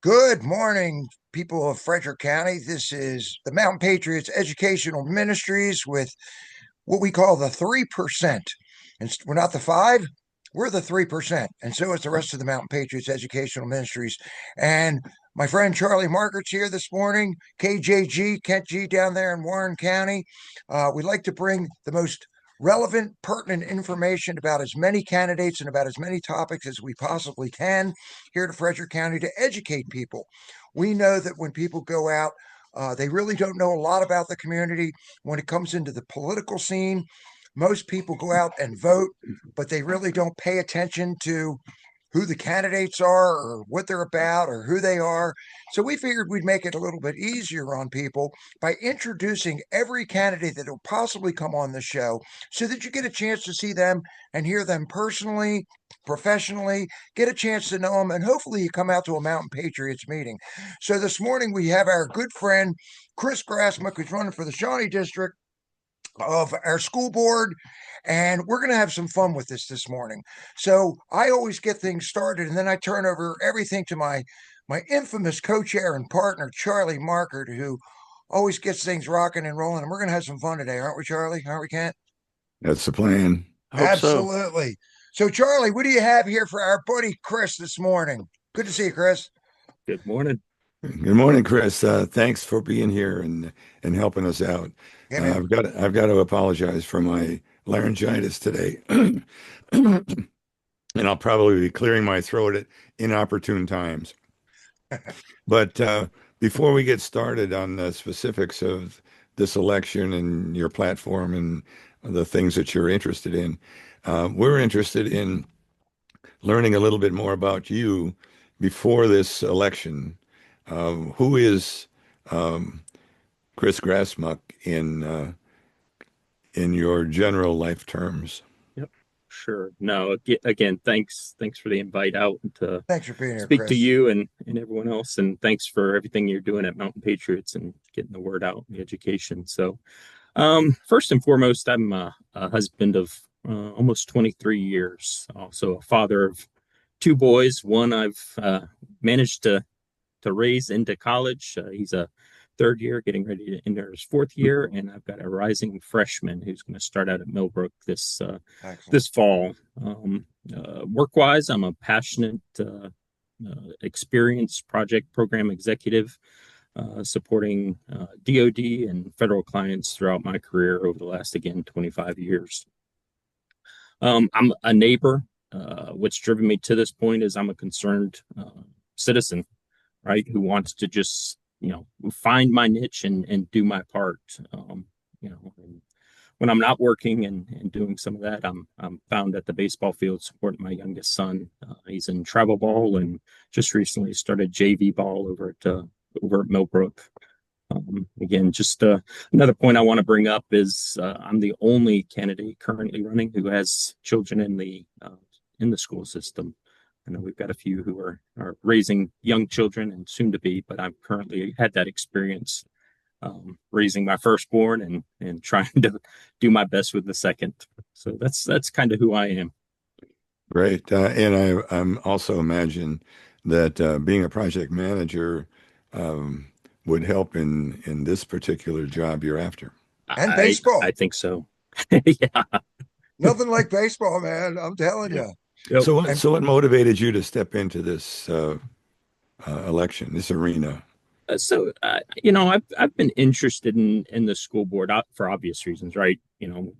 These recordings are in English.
Good morning, people of Frederick County. This is the Mountain Patriots Educational Ministries with what we call the 3%. And we're not the five, we're the 3%. And so is the rest of the Mountain Patriots Educational Ministries. And my friend Charlie Margaret's here this morning, KJG, Kent G down there in Warren County. We like to bring the most relevant, pertinent information about as many candidates and about as many topics as we possibly can here to Frederick County to educate people. We know that when people go out, they really don't know a lot about the community when it comes into the political scene. Most people go out and vote, but they really don't pay attention to who the candidates are or what they're about or who they are. So we figured we'd make it a little bit easier on people by introducing every candidate that will possibly come on the show so that you get a chance to see them and hear them personally, professionally, get a chance to know them, and hopefully you come out to a Mountain Patriots meeting. So this morning we have our good friend Chris Grassmuck, who's running for the Shawnee District of our school board, and we're going to have some fun with this morning. So I always get things started, and then I turn over everything to my infamous co-chair and partner, Charlie Markert, who always gets things rocking and rolling. And we're going to have some fun today, aren't we, Charlie? Aren't we, Kent? That's the plan. I hope so. Absolutely. So, Charlie, what do you have here for our buddy Chris this morning? Good to see you, Chris. Good morning. Good morning, Chris. Thanks for being here and helping us out. Yeah, man. I've got to apologize for my laryngitis today, and I'll probably be clearing my throat at inopportune times. But before we get started on the specifics of this election and your platform and the things that you're interested in, we're interested in learning a little bit more about you before this election. Who is Chris Grassmuck in your general life terms? Yep, sure. No, again, thanks for the invite out to Thanks for being here, speak Chris. to you and everyone else, and thanks for everything you're doing at Mountain Patriots and getting the word out in the education. So, first and foremost, I'm a husband of almost 23 years, also a father of two boys. One I've managed to raise into college. He's a third year, getting ready to enter his fourth year, and I've got a rising freshman who's going to start out at Millbrook this fall. Work-wise, I'm a passionate, experienced project program executive, supporting DoD and federal clients throughout my career over the last, again, 25 years. I'm a neighbor. What's driven me to this point is I'm a concerned citizen, right, who wants to just, find my niche and do my part. And when I'm not working and doing some of that, I'm found at the baseball field supporting my youngest son. He's in travel ball and just recently started JV ball over at Millbrook. Again, just another point I want to bring up is I'm the only candidate currently running who has children in the school system. I know we've got a few who are raising young children and soon to be, but I've currently had that experience raising my firstborn and trying to do my best with the second. So that's kind of who I am. Great. And I'm also imagine that being a project manager would help in this particular job you're after. And baseball. I think so. Yeah. Nothing like baseball, man. I'm telling you. Yep. So what motivated you to step into this election, this arena? I've been interested in the school board for obvious reasons, right?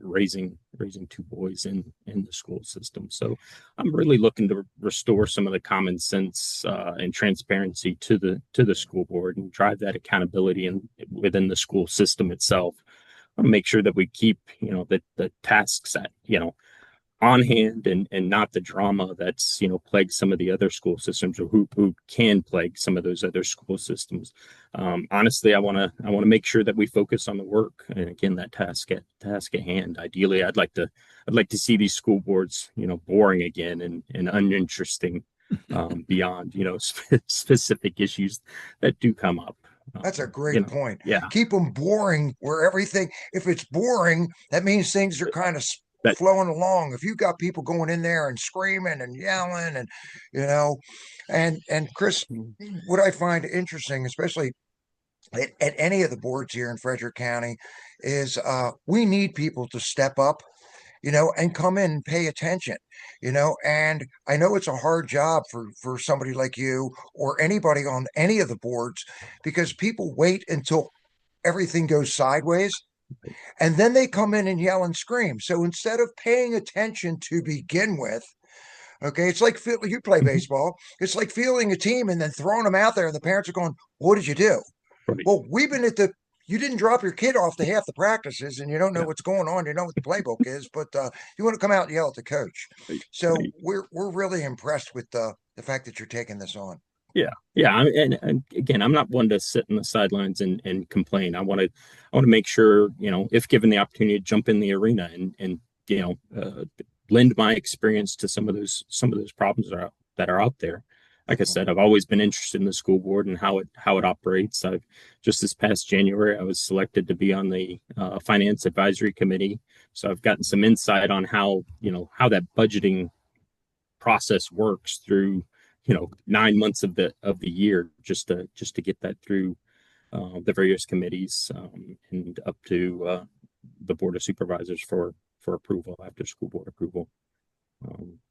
Raising two boys in the school system. So I'm really looking to restore some of the common sense and transparency to the school board and drive that accountability within the school system itself. I want to make sure that we keep, the tasks at, on hand and not the drama that's plagued some of the other school systems or who can plague some of those other school systems. Honestly, I want to make sure that we focus on the work and again that task at hand. Ideally, I'd like to see these school boards boring again and uninteresting beyond specific issues that do come up. That's a great point. Yeah. Keep them boring where everything, if it's boring, that means things are kind of That flowing along, if you got people going in there and screaming and yelling and, you know, and Chris, what I find interesting, especially at any of the boards here in Frederick County, is we need people to step up, and come in and pay attention, and I know it's a hard job for somebody like you or anybody on any of the boards, because people wait until everything goes sideways and then they come in and yell and scream. So instead of paying attention to begin with, okay, it's like you play Mhm. baseball. It's like fielding a team and then throwing them out there, and the parents are going, "What did you do?" Right. Well, we've been at the. You didn't drop your kid off to half the practices, and you don't know Yeah. what's going on. You know what the playbook is, but you want to come out and yell at the coach. Right. So Right. we're really impressed with the fact that you're taking this on. Yeah. Yeah. And again, I'm not one to sit in the sidelines and complain. I want to make sure, if given the opportunity to jump in the arena and lend my experience to some of those problems that are out there. Like I said, I've always been interested in the school board and how it operates. I've just this past January, I was selected to be on the finance advisory committee, so I've gotten some insight on how that budgeting process works through 9 months of the year, just to get that through the various committees, and up to the board of supervisors for approval after school board approval.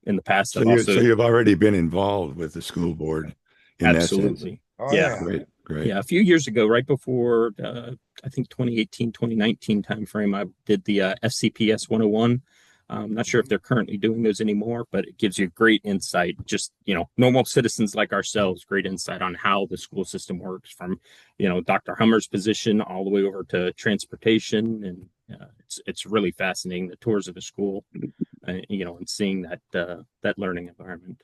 In the past, So I've you so also you've already been involved with the school board in that sense. absolutely. Oh Yeah. yeah. Great, great. Yeah, a few years ago, right before I think 2018, 2019 timeframe, I did the FCPS 101. I'm not sure if they're currently doing those anymore, but it gives you great insight, just, normal citizens like ourselves, great insight on how the school system works, from, Dr. Hummer's position all the way over to transportation. And it's really fascinating, the tours of the school, and seeing that learning environment.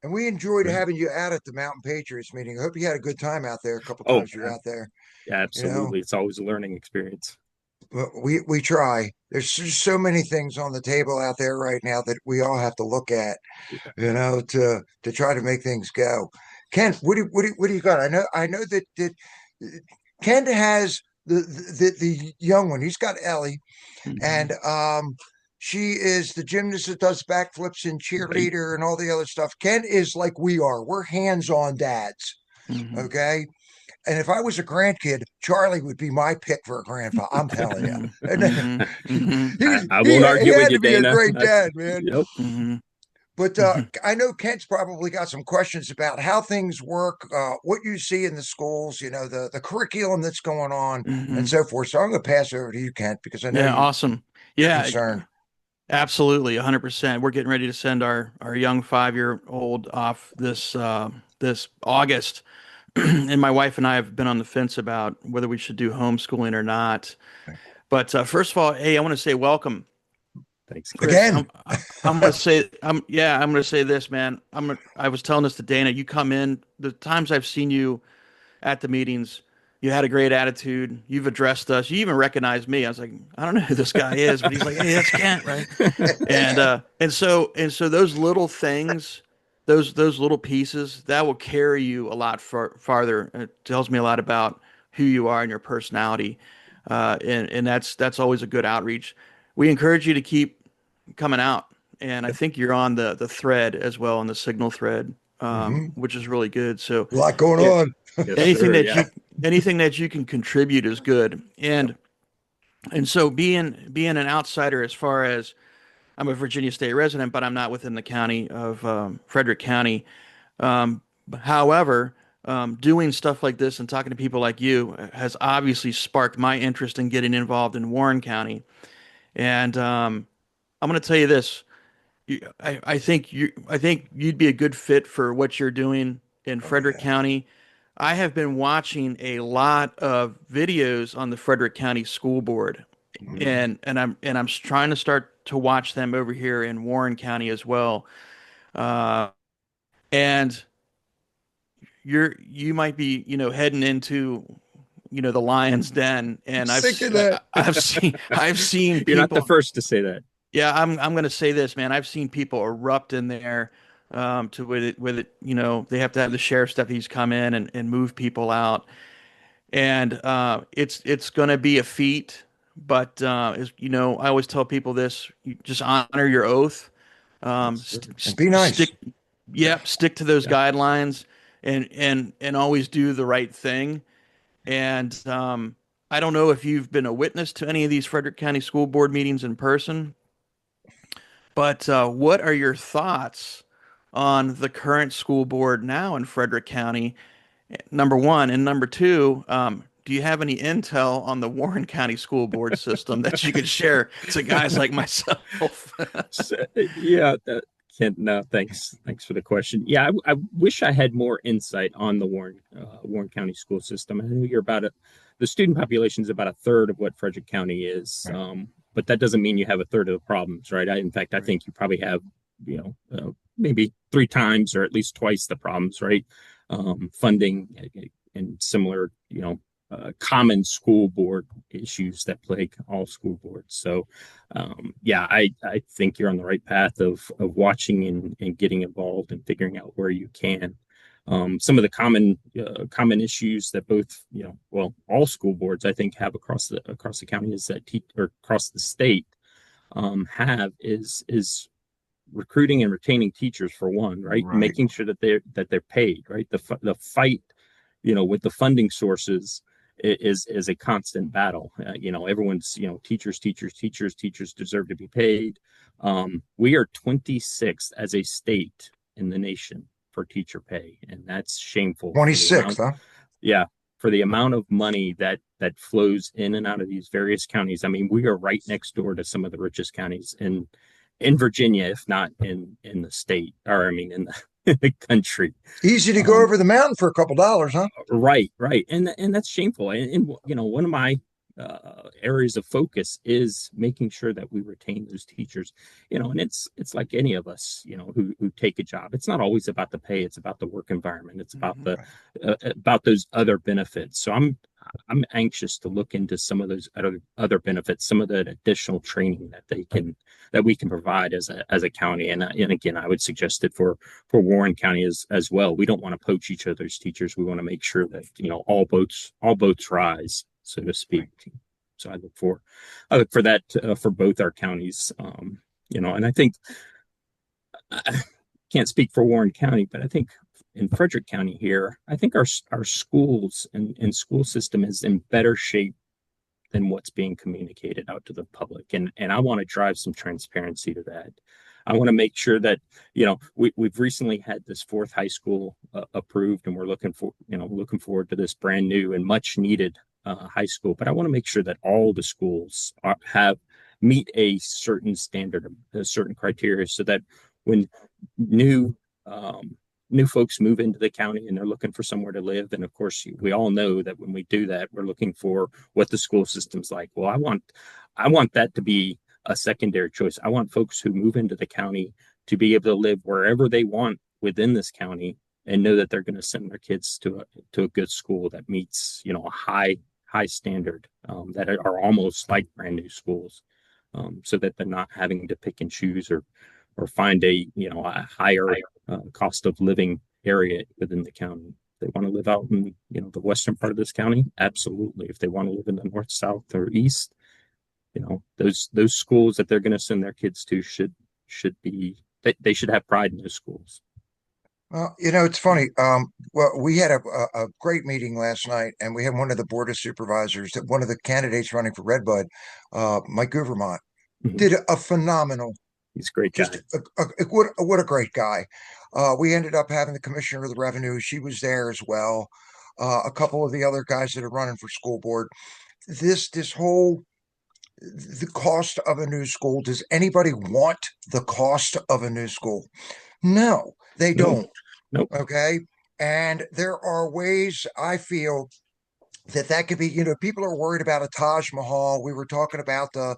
And we enjoyed Great. having you out at the Mountain Patriots meeting. I hope you had a good time out there a couple Oh, times you're out there. yeah, You know, absolutely. It's always a learning experience. But we try. There's just so many things on the table out there right now that we all have to look at, Yeah. to try to make things go. Ken, what do you got? I know that Ken has the young one. He's got Ellie, Mhm. and she is the gymnast that does backflips and Right. cheerleader and all the other stuff. Ken is like we are. We're hands-on dads. Mhm. Okay. And if I was a grandkid, Charlie would be my pick for a grandpa. I'm telling you. Mhm. And Mhm. Mhm. he was I he won't he argue with had you, to be a Dana. great dad, man. Yep. Mhm. But Mhm. I know Kent's probably got some questions about how things work, what you see in the schools, the curriculum that's going on, and Mhm. so forth. So I'm going to pass it over to you, Kent, because I know Yeah, awesome. you're Yeah, concerned. absolutely, 100%. We're getting ready to send our young 5-year-old off this August, and my wife and I have been on the fence about whether we should do homeschooling or not. But first of all, hey, I want to say welcome, Thanks, Ken. Chris. Again, I'm gonna say I'm gonna say this, man. I was telling this to Dana. You come in the times I've seen you at the meetings. You had a great attitude. You've addressed us. You even recognized me. I was like, I don't know who this guy is, but he's like, hey, that's Kent, right? And so those little things, those little pieces, that will carry you a lot farther. It tells me a lot about who you are and your personality, and that's always a good outreach. We encourage you to keep coming out, and I think you're on the thread as well, on the signal thread, hmm which is really good. So a lot going yeah, on. Yes, anything sir. that Yeah. you can contribute is good. And so being an outsider, as far as I'm a Virginia State resident, but I'm not within the county of Frederick County. However, doing stuff like this and talking to people like you has obviously sparked my interest in getting involved in Warren County. And I'm going to tell you this. I think you'd be a good fit for what you're doing in Oh Frederick yeah. County. I have been watching a lot of videos on the Frederick County School Board, Mhm. and I'm trying to start to watch them over here in Warren County as well. Uh, and you might be, heading into, the lion's den, and Sick of that. I've seen You're not the people. first to say that. Yeah, I'm gonna say this, man. I've seen people erupt in there, to with it. They have to have the sheriff's deputies come in and move people out, and it's gonna be a feat, but I always tell people this: you just honor your oath. And be nice. Stick to those Yeah. guidelines, and always do the right thing. And I don't know if you've been a witness to any of these Frederick County School Board meetings in person, but what are your thoughts on the current school board now in Frederick County? Number one, and number two, do you have any intel on the Warren County School Board system that you could share to guys like myself? So, yeah, Kent, no, thanks for the question. Yeah, I wish I had more insight on the Warren County school system. I know the student population is about a third of what Frederick County is, Right. but that doesn't mean you have a third of the problems, right? In fact, I think you probably have, maybe three times or at least twice the problems, right? Funding and similar, common school board issues that plague all school boards. So, yeah, I think you're on the right path of watching and getting involved and figuring out where you can. Some of the common issues that both, all school boards I think have across the county is that or across the state have is recruiting and retaining teachers for one, right? Right. Making sure that they're paid, right? The fight, with the funding sources is a constant battle. Everyone's, teachers deserve to be paid. We are 26th as a state in the nation for teacher pay, and that's shameful. 26th, huh? Yeah, for the amount of money that flows in and out of these various counties. I mean, we are right next door to some of the richest counties in Virginia, if not in the state, or I mean in the country. Easy to go over the mountain for a couple dollars, huh? Right, and that's shameful. And one of my areas of focus is making sure that we retain those teachers. And it's like any of us, who take a job. It's not always about the pay; it's about the work environment. It's about about those other benefits. So I'm anxious to look into some of those other benefits, some of the additional training that we can provide as a county. And again, I would suggest it for Warren County as well. We don't want to poach each other's teachers. We want to make sure that all boats rise, so to speak. So I look for that for both our counties. And I think I can't speak for Warren County, but I think in Frederick County here, I think our schools and school system is in better shape than what's being communicated out to the public. And I want to drive some transparency to that. I want to make sure that, we've recently had this fourth high school approved, and we're looking forward to this brand new and much needed high school. But I want to make sure that all the schools meet a certain standard, a certain criteria, so that when new folks move into the county and they're looking for somewhere to live. And of course, we all know that when we do that, we're looking for what the school system's like. Well, I want that to be a secondary choice. I want folks who move into the county to be able to live wherever they want within this county and know that they're going to send their kids to a good school that meets, a high standard, that are almost like brand new schools, so that they're not having to pick and choose or find a higher cost of living area within the county. If they want to live out in the western part of this county, absolutely. If they want to live in the north, south, or east, those schools that they're going to send their kids to should be, they should have pride in those schools. Well, it's funny. Well, we had a great meeting last night, and we had one of the board of supervisors, one of the candidates running for Redbud, Mike Guvermont, did a phenomenal. He's a great guy. Just what a great guy. We ended up having the commissioner of the revenue. She was there as well. A couple of the other guys that are running for school board. The cost of a new school. Does anybody want the cost of a new school? No, they don't. Nope. Okay. And there are ways I feel that could be, people are worried about a Taj Mahal. We were talking about the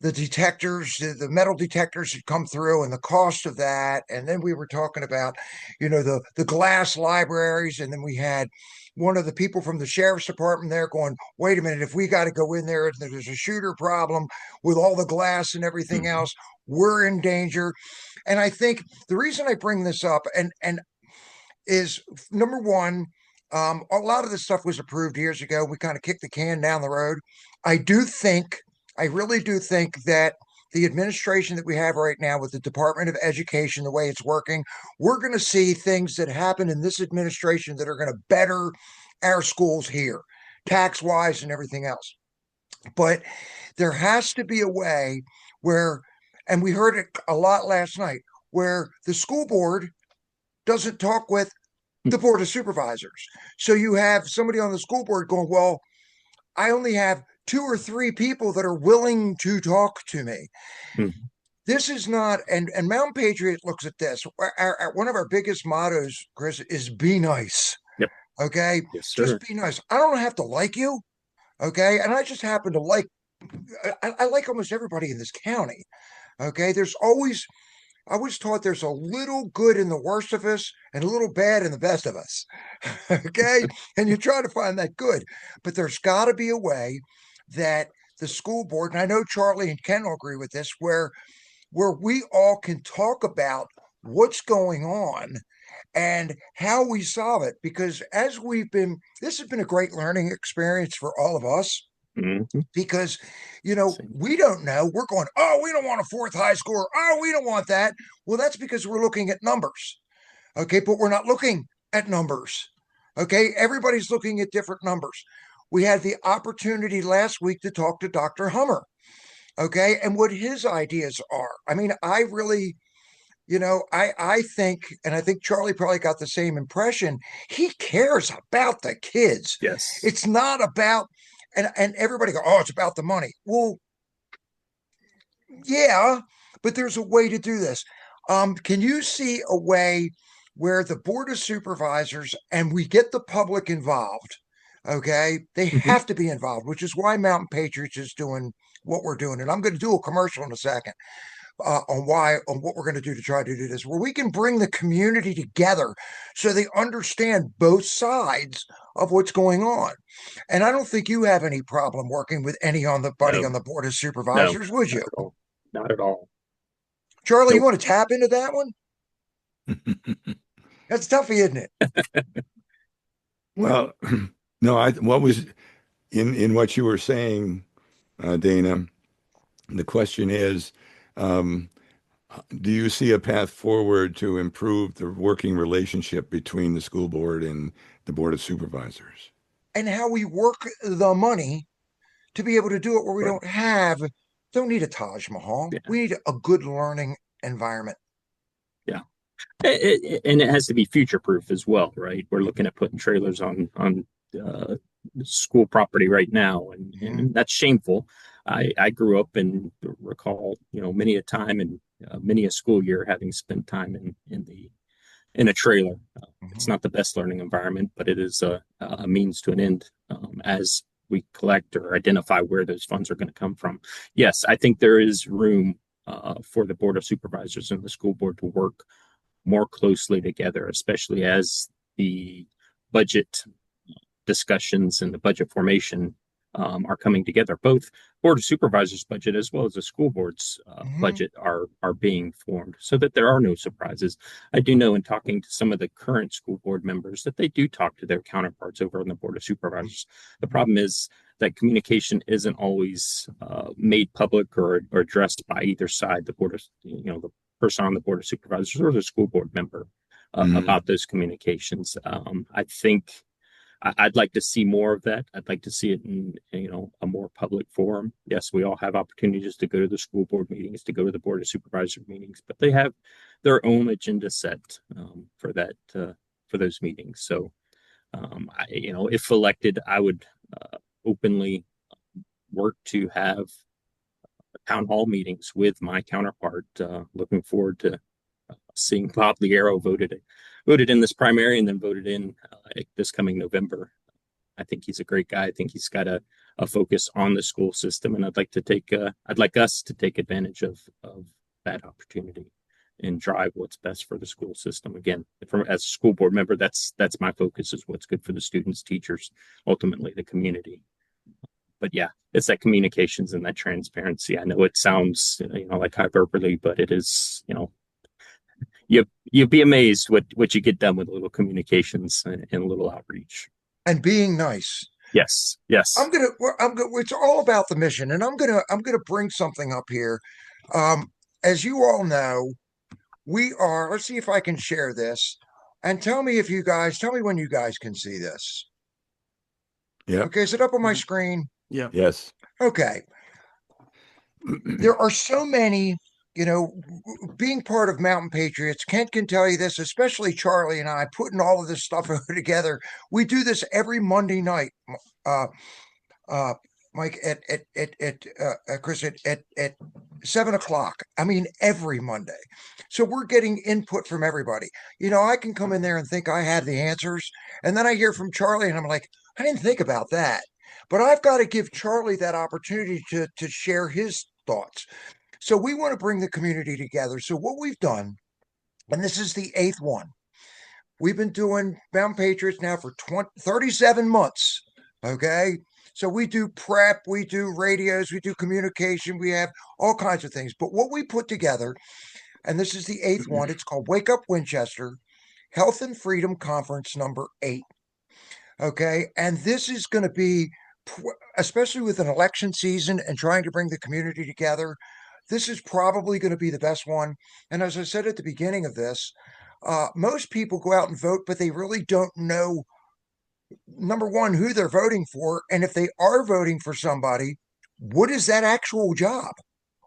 detectors, the metal detectors that come through and the cost of that. And then we were talking about, the glass libraries. And then we had one of the people from the sheriff's department there going, wait a minute, if we got to go in there, there's a shooter problem with all the glass and everything else, we're in danger. And I think the reason I bring this up and is, number one, a lot of this stuff was approved years ago. We kind of kicked the can down the road. I really do think that the administration that we have right now with the Department of Education, the way it's working, we're going to see things that happen in this administration that are going to better our schools here, tax wise and everything else. But there has to be a way where, and we heard it a lot last night, where the school board doesn't talk with the board of supervisors. So you have somebody on the school board going, well, I only have 2 or 3 people that are willing to talk to me. Mhm. This is not, and Mountain Patriot looks at this. One of our biggest mottos, Chris, is be nice. Yep. Okay. Yes, sir. Just be nice. I don't have to like you. Okay. And I just happen to like, I like almost everybody in this county. Okay. I was taught there's a little good in the worst of us and a little bad in the best of us. Okay. And you try to find that good, but there's got to be a way that the school board, and I know Charlie and Ken will agree with this, where we all can talk about what's going on and how we solve it. Because this has been a great learning experience for all of us. Mm-hmm. Because, we don't know. We're going, oh, we don't want a 4th high score. Oh, we don't want that. Well, that's because we're looking at numbers. Okay. But we're not looking at numbers. Okay. Everybody's looking at different numbers. We had the opportunity last week to talk to Dr. Hummer. Okay. And what his ideas are. I mean, I really, I think, and I think Charlie probably got the same impression. He cares about the kids. Yes. It's not about, and everybody go, oh, it's about the money. Well, yeah, but there's a way to do this. Can you see a way where the board of supervisors and we get the public involved? Okay, they have to be involved, which is why Mountain Patriots is doing what we're doing. And I'm going to do a commercial in a second on what we're going to do to try to do this, where we can bring the community together so they understand both sides of what's going on. And I don't think you have any problem working with any on the board of supervisors, would you? Not at all. Charlie, you want to tap into that one? That's toughy, isn't it? Well, no, what was in what you were saying, Dana, the question is, do you see a path forward to improve the working relationship between the school board and the board of supervisors? And how we work the money to be able to do it where we don't need a Taj Mahal. Yeah. We need a good learning environment. Yeah. And it has to be future proof as well, right? We're looking at putting trailers on school property right now, and that's shameful. I grew up and recall, many a time and many a school year having spent time in a trailer. It's not the best learning environment, but it is a means to an end as we collect or identify where those funds are going to come from. Yes, I think there is room for the board of supervisors and the school board to work more closely together, especially as the budget discussions and the budget formation are coming together. Both board of supervisors budget as well as the school board's budget are being formed so that there are no surprises. I do know in talking to some of the current school board members that they do talk to their counterparts over on the board of supervisors. The problem is that communication isn't always made public or addressed by either side, the board of, the person on the board of supervisors or the school board member about those communications. I think I'd like to see more of that. I'd like to see it in, a more public forum. Yes, we all have opportunities to go to the school board meetings, to go to the board of supervisor meetings, but they have their own agenda set for that, for those meetings. So, if elected, I would openly work to have town hall meetings with my counterpart. Looking forward to seeing Bob Liero voted in this primary and then voted in this coming November. I think he's a great guy. I think he's got a focus on the school system, and I'd like us to take advantage of that opportunity and drive what's best for the school system. Again, as a school board member, that's my focus, is what's good for the students, teachers, ultimately the community. But yeah, it's that communications and that transparency. I know it sounds, like hyperbole, but it is, you'd be amazed what you get done with a little communications and a little outreach. And being nice. Yes. Yes. It's all about the mission, and I'm gonna bring something up here. As you all know, let's see if I can share this, and tell me when you guys can see this. Yep. Okay, is it up on my screen? Yeah. Yes. Okay. There are so many, being part of Mountain Patriots, Kent can tell you this, especially Charlie and I, putting all of this stuff together. We do this every Monday night. Uh, Mike, Chris, at 7 o'clock. I mean, every Monday. So we're getting input from everybody. I can come in there and think I have the answers, and then I hear from Charlie, and I'm like, I didn't think about that. But I've got to give Charlie that opportunity to share his thoughts. So we want to bring the community together. So what we've done, and this is the 8th one, we've been doing Mountain Patriots now for 37 months. Okay. So we do prep, we do radios, we do communication, we have all kinds of things. But what we put together, and this is the 8th one, it's called Wake Up Winchester Health and Freedom Conference number 8. Okay. And this is going to be, especially with an election season and trying to bring the community together, this is probably going to be the best one. And as I said at the beginning of this, most people go out and vote, but they really don't know, number one, who they're voting for. And if they are voting for somebody, what is that actual job?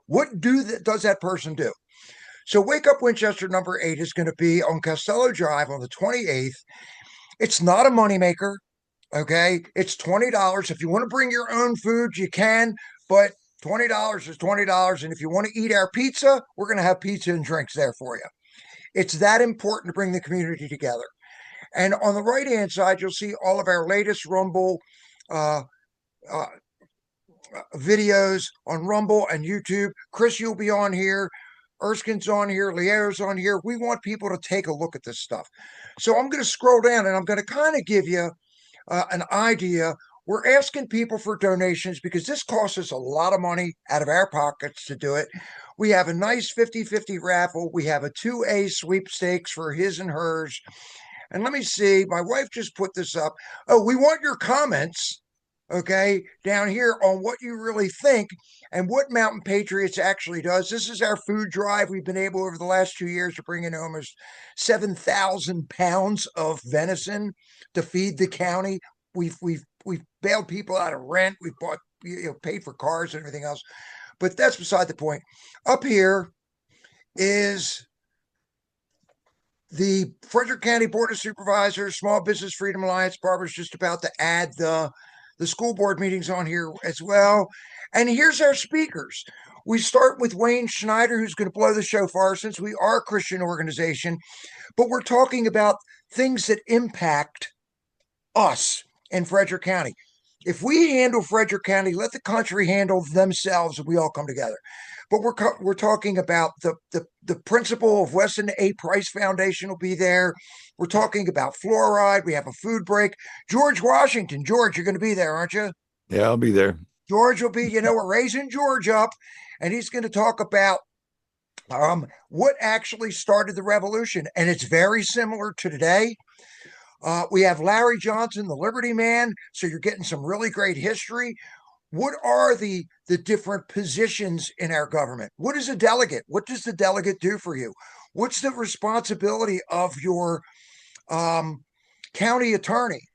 What does that person do? So Wake Up Winchester number 8 is going to be on Costello Drive on the 28th. It's not a moneymaker. Okay. It's $20. If you want to bring your own food, you can, but $20 is $20. And if you want to eat our pizza, we're going to have pizza and drinks there for you. It's that important to bring the community together. And on the right-hand side, you'll see all of our latest Rumble videos on Rumble and YouTube. Chris, you'll be on here. Erskine's on here. Lear's on here. We want people to take a look at this stuff. So I'm going to scroll down, and I'm going to kind of give you an idea. We're asking people for donations because this costs us a lot of money out of our pockets to do it. We have a nice 50-50 raffle. We have a 2A sweepstakes for his and hers. And let me see, my wife just put this up. Oh, we want your comments, okay, down here on what you really think and what Mountain Patriots actually does. This is our food drive. We've been able over the last 2 years to bring in almost 7,000 pounds of venison to feed the county. We've bailed people out of rent. We've bought, paid for cars and everything else. But that's beside the point. Up here is the Frederick County Board of Supervisors, Small Business Freedom Alliance. Barbara's just about to add the school board meetings on here as well. And here's our speakers. We start with Wayne Schneider, who's going to blow the shofar since we are a Christian organization. But we're talking about things that impact us in Frederick County. If we handle Frederick County, let the country handle themselves, and we all come together. But we're talking about the principal of Weston A. Price Foundation will be there. We're talking about fluoride. We have a food break. George Washington. George, you're going to be there, aren't you? Yeah, I'll be there. George will be, we're raising George up, and he's going to talk about what actually started the revolution. And it's very similar to today. We have Larry Johnson, the Liberty Man. So you're getting some really great history. What are the different positions in our government? What is a delegate? What does the delegate do for you? What's the responsibility of your county attorney?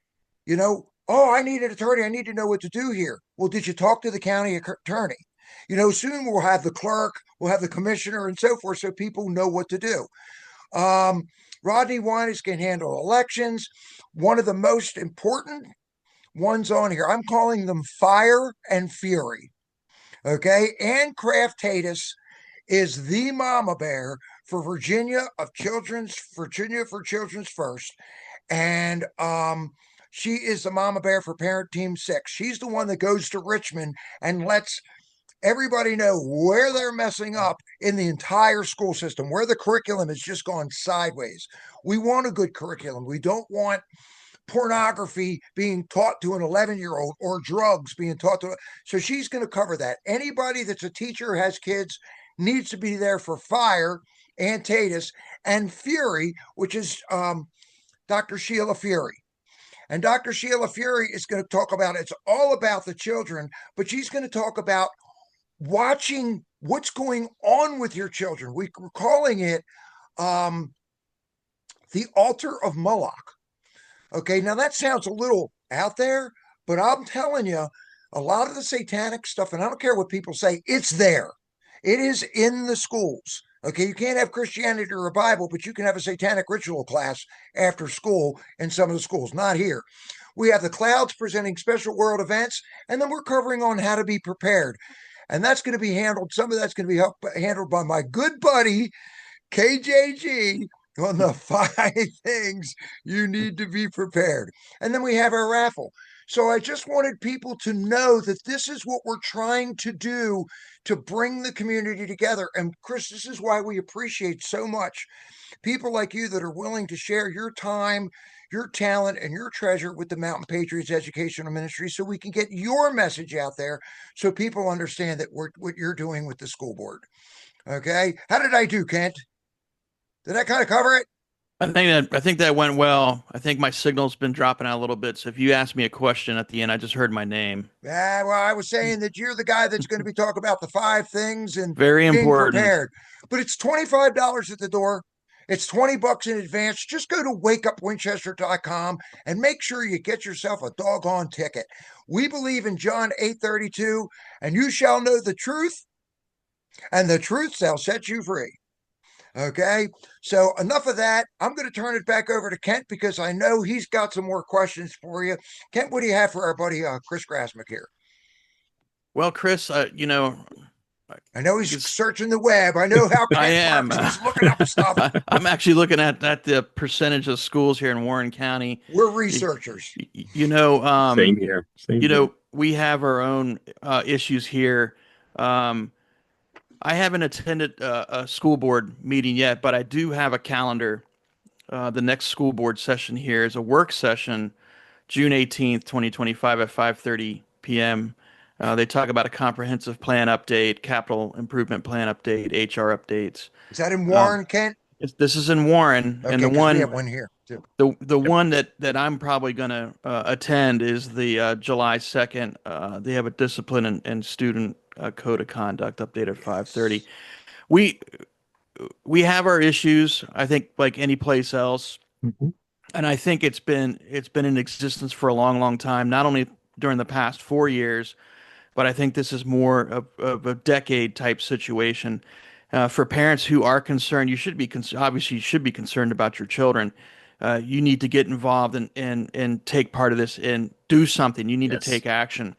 I need an attorney. I need to know what to do here. Well, did you talk to the county attorney? Soon we'll have the clerk, we'll have the commissioner and so forth, so people know what to do. Rodney Wines can handle elections. One of the most important ones on here, I'm calling them Fire and Fury. Okay. Ann Kraft Tatus is the mama bear for Virginia for Children's First. And she is the mama bear for Parent Team 6. She's the one that goes to Richmond and lets everybody know where they're messing up in the entire school system, where the curriculum has just gone sideways. We want a good curriculum. We don't want pornography being taught to an 11-year-old or drugs being taught to. So she's going to cover that. Anybody that's a teacher, has kids, needs to be there for Fire, Ann Tatus, and Fury, which is Dr. Sheila Fury. And Dr. Sheila Fury is going to talk about it's all about the children, but she's going to talk about watching what's going on with your children. We're calling it the altar of Moloch. Okay, now that sounds a little out there, but I'm telling you, a lot of the satanic stuff, and I don't care what people say, it's there. It is in the schools. Okay, you can't have Christianity or a Bible, but you can have a satanic ritual class after school in some of the schools, not here. We have the clouds presenting special world events, and then we're covering on how to be prepared. And that's going to be handled, some of that's going to be handled by my good buddy, KJG, on the 5 things you need to be prepared. And then we have our raffle. So I just wanted people to know that this is what we're trying to do to bring the community together. And Chris, this is why we appreciate so much people like you that are willing to share your time, your talent, and your treasure with the Mountain Patriots Educational Ministry so we can get your message out there so people understand that what you're doing with the school board. Okay. How did I do, Kent? Did I kind of cover it? I think that went well. I think my signal's been dropping out a little bit. So if you ask me a question at the end, I just heard my name. Yeah, well, I was saying that you're the guy that's going to be talking about the 5 things and Very being important. prepared. But it's $25 at the door. It's $20 in advance. Just go to wakeupwinchester.com and make sure you get yourself a doggone ticket. We believe in John 8:32, and you shall know the truth, and the truth shall set you free. Okay, so enough of that. I'm going to turn it back over to Kent because I know he's got some more questions for you. Kent, what do you have for our buddy Chris Grassmuck here? Well, Chris, I know he's searching the web. I know how Kent I am. works. He's looking up stuff. I'm actually looking at the percentage of schools here in Warren County. We're researchers. Same here. Same here. We have our own issues here. I haven't attended a school board meeting yet, but I do have a calendar. The next school board session here is a work session, June 18th, 2025 at 5:30 p.m. They talk about a comprehensive plan update, capital improvement plan update, HR updates. Is that in Warren, Kent? This is in Warren, Okay, and the 'cause one we have one here too. the one that I'm probably going to attend is the July 2nd. They have a discipline and student code of conduct update at 5:30. We have our issues, I think, like any place else, and I think it's been in existence for a long time. Not only during the past 4 years, but I think this is more of a decade type situation. For parents who are concerned, you should be obviously you should be concerned about your children. You need to get involved and take part of this and do something. You need Yes. to take action.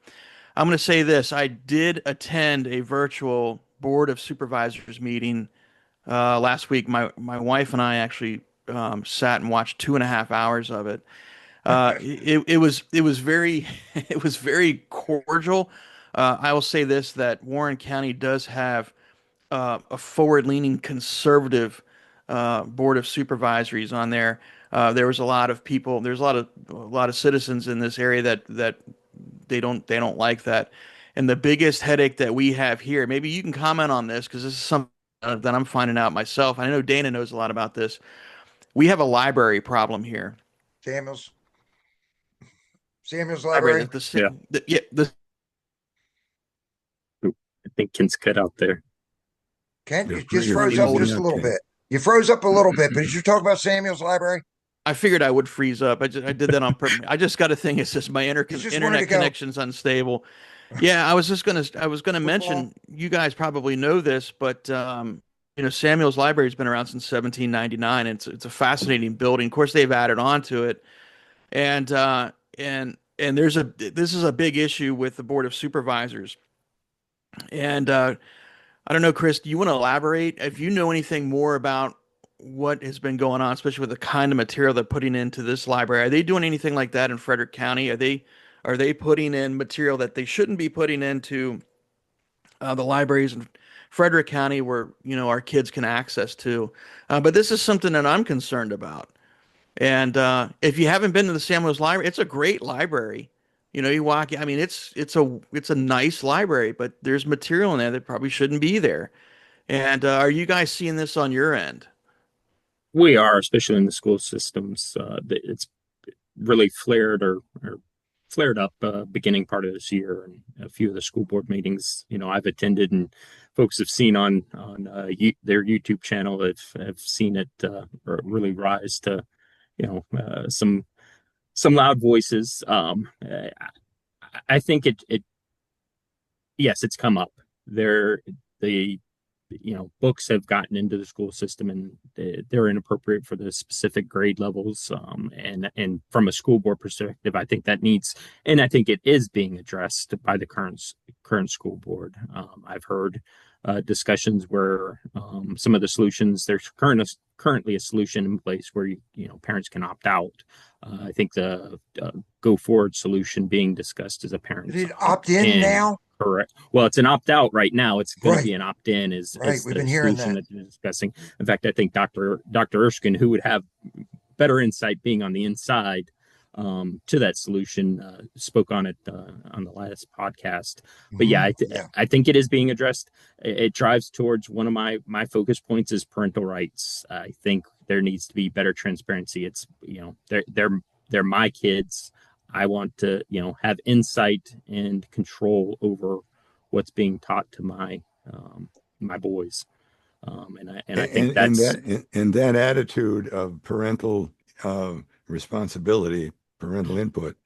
I'm going to say this. I did attend a virtual Board of Supervisors meeting last week. My wife and I actually sat and watched 2.5 hours of it. It was very it was very cordial. I will say this, that Warren County does have a forward-leaning conservative Board of Supervisories on there. There was a lot of people. There's a lot of citizens in this area that they don't like that. And the biggest headache that we have here, maybe you can comment on this because this is something that I'm finding out myself. I know Dana knows a lot about this. We have a library problem here. Samuel's library. I think Kent's cut out there. Kent, Yeah, you just you're froze up holding just a up, little Kent. bit. You froze up a little bit, but did you talk about Samuel's library? I figured I would freeze up. I did that on purpose. I just got a thing. It's just my You just wanted to internet go. connection's unstable. Yeah, I was gonna mention. You guys probably know this, but Samuel's Library's been around since 1799. It's a fascinating building. Of course, they've added on to it, and this is a big issue with the Board of Supervisors. And I don't know, Chris, do you want to elaborate? If you know anything more about what has been going on, especially with the kind of material they're putting into this library, are they doing anything like that in Frederick County? Are they putting in material that they shouldn't be putting into the libraries in Frederick County where our kids can access to? But this is something that I'm concerned about. And if you haven't been to the Samuel's Library, it's a great library. You walk. I mean, it's a nice library, but there's material in there that probably shouldn't be there. And are you guys seeing this on your end? We are, especially in the school systems. really flared up beginning part of this year, and a few of the school board meetings, I've attended and folks have seen on their YouTube channel have seen it really rise to some loud voices. I think it yes, it's come up there. The books have gotten into the school system, and they're inappropriate for the specific grade levels. And from a school board perspective, I think that needs, and I think it is being addressed by the current school board. I've heard discussions where some of the solutions, there's currently a solution in place where parents can opt out. I think the go forward solution being discussed is a parent. Did it opt in now? Correct. Well, it's an opt-out right now. It's going Right. to be an opt-in is We've the been hearing solution that. you're discussing. In fact, I think Dr. Erskine, who would have better insight being on the inside to that solution, spoke on it on the last podcast. But yeah, I think it is being addressed. It drives towards one of my focus points is parental rights. I think there needs to be better transparency. It's they're my kids. I want to, have insight and control over what's being taught to my boys, and I think that attitude of parental responsibility, parental input,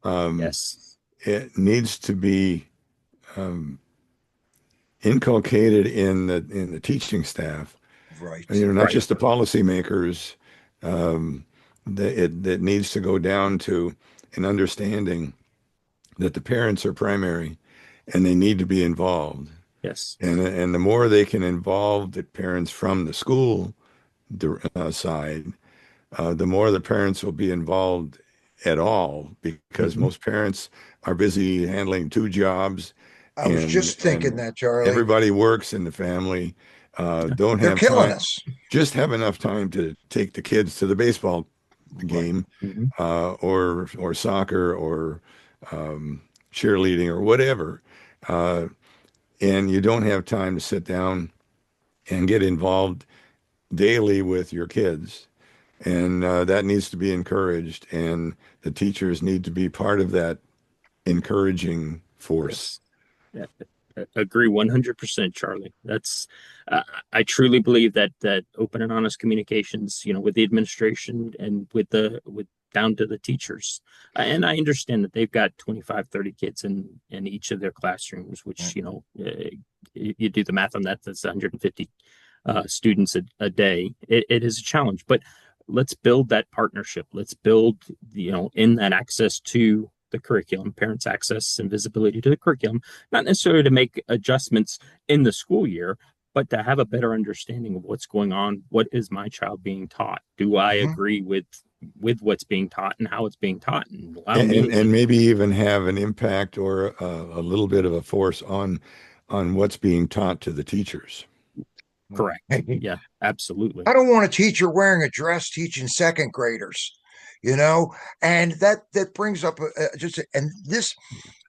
yes, it needs to be inculcated in the teaching staff, right? Not just the policymakers. That needs to go down to an understanding that the parents are primary and they need to be involved. yes, And the more they can involve the parents from the school side, the more the parents will be involved at all, because most parents are busy handling 2 jobs. I was just thinking that, Charlie. Everybody works in the family. Don't They're have killing time. us. Just have enough time to take the kids to the baseball game, or soccer, or cheerleading, or whatever, and you don't have time to sit down and get involved daily with your kids, and that needs to be encouraged, and the teachers need to be part of that encouraging force. Yes. Yeah. Agree 100%, Charlie. That's I truly believe that open and honest communications, with the administration and with down to the teachers. And I understand that they've got 25, 30 kids in each of their classrooms, which, you do the math on that, that's 150 students a day. It is a challenge, but let's build that partnership. Let's build, in that access to the curriculum, parents' access and visibility to the curriculum, not necessarily to make adjustments in the school year, but to have a better understanding of what's going on. What is my child being taught? Do I agree with what's being taught and how it's being taught? And maybe even have an impact or a little bit of a force on what's being taught to the teachers. Correct. Yeah, absolutely. I don't want a teacher wearing a dress teaching second graders, and that brings up and this,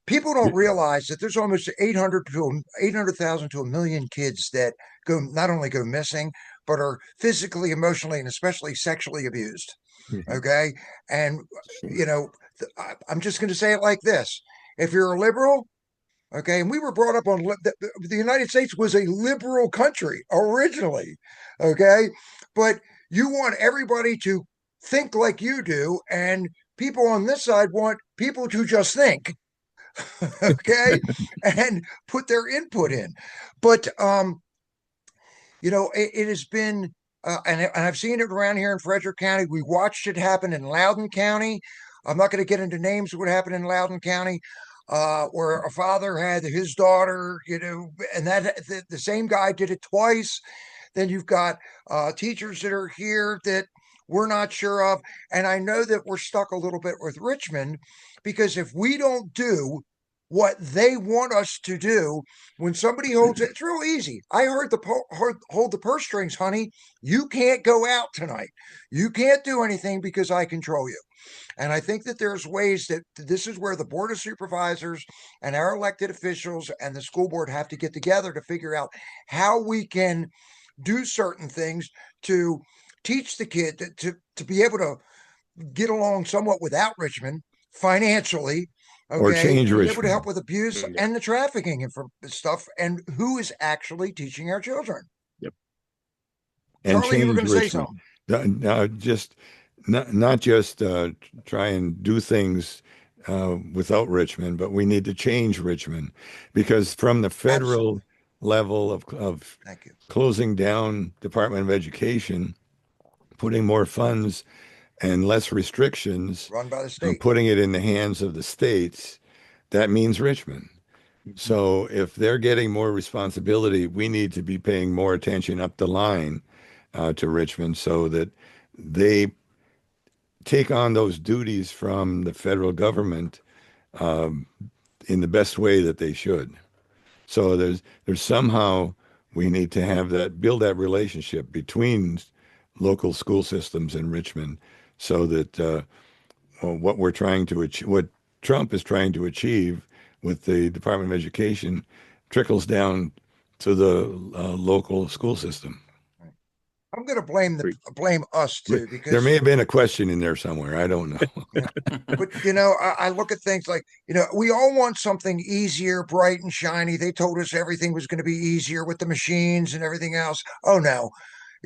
people don't realize that there's almost 800,000 to 1 million kids that not only go missing, but are physically, emotionally, and especially sexually abused. Okay. And, I'm just going to say it like this. If you're a liberal, okay, and we were brought up on the United States was a liberal country originally, okay, but you want everybody to think like you do, and people on this side want people to just think, okay, and put their input in. But it has been, and I've seen it around here in Frederick County. We watched it happen in Loudoun County. I'm not going to get into names of what happened in Loudoun County, where a father had his daughter, and that the same guy did it twice. Then you've got teachers that are here that we're not sure of. And I know that we're stuck a little bit with Richmond, because if we don't do what they want us to do, when somebody holds it, it's real easy. I heard hold the purse strings, honey. You can't go out tonight. You can't do anything because I control you. And I think that there's ways that this is where the Board of Supervisors and our elected officials and the school board have to get together to figure out how we can do certain things to teach the kid to be able to get along somewhat without Richmond financially, Or okay, change to be able to Richmond. help with abuse and the trafficking and for stuff, and who is actually teaching our children. Yep. And Charlie, you were change going to say Richmond. something. Just not just try and do things without Richmond, but we need to change Richmond because from the federal Absolutely. level of Thank you. closing down Department of Education, putting more funds and less restrictions, Run by the state. putting it in the hands of the states, that means Richmond. So if they're getting more responsibility, we need to be paying more attention up the line to Richmond so that they take on those duties from the federal government um, in the best way that they should. So there's somehow we need to have that build that relationship between local school systems in Richmond so that what we're trying to achieve, what Trump is trying to achieve with the Department of Education trickles down to the local school system. I'm going to blame us too, because there may have been a question in there somewhere. I don't know. yeah. But I look at things like, we all want something easier, bright and shiny. They told us everything was going to be easier with the machines and everything else. Oh no.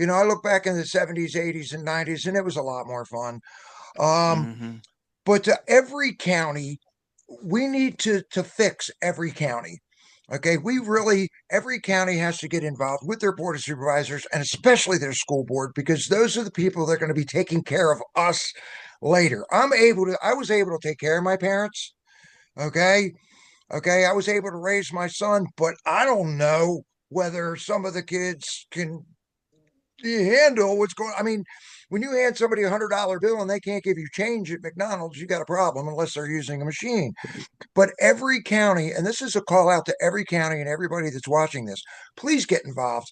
I look back in the 70s, 80s, and 90s, and it was a lot more fun. But every county, we need to fix every county. Okay, every county has to get involved with their board of supervisors and especially their school board, because those are the people that are going to be taking care of us later. I was able to take care of my parents. Okay. Okay. I was able to raise my son, but I don't know whether some of the kids can handle what's going on. I mean, when you hand somebody $100 bill and they can't give you change at McDonald's, you got a problem unless they're using a machine. But every county, and this is a call out to every county and everybody that's watching this, please get involved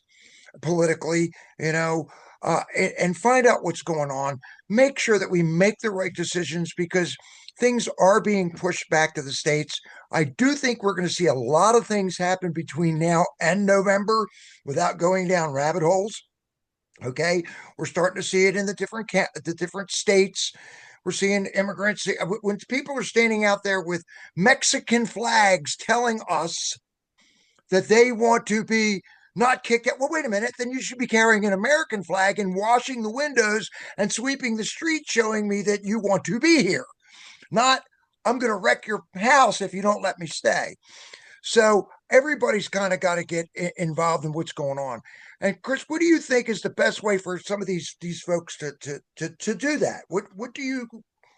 politically, and find out what's going on. Make sure that we make the right decisions, because things are being pushed back to the states. I do think we're going to see a lot of things happen between now and November without going down rabbit holes. Okay, we're starting to see it in the different states. We're seeing immigrants when people are standing out there with Mexican flags telling us that they want to be not kicked out. Well, wait a minute. Then you should be carrying an American flag and washing the windows and sweeping the street, showing me that you want to be here. Not, I'm going to wreck your house if you don't let me stay. So everybody's kind of got to get involved in what's going on. And Chris, what do you think is the best way for some of these folks to do that? What do you,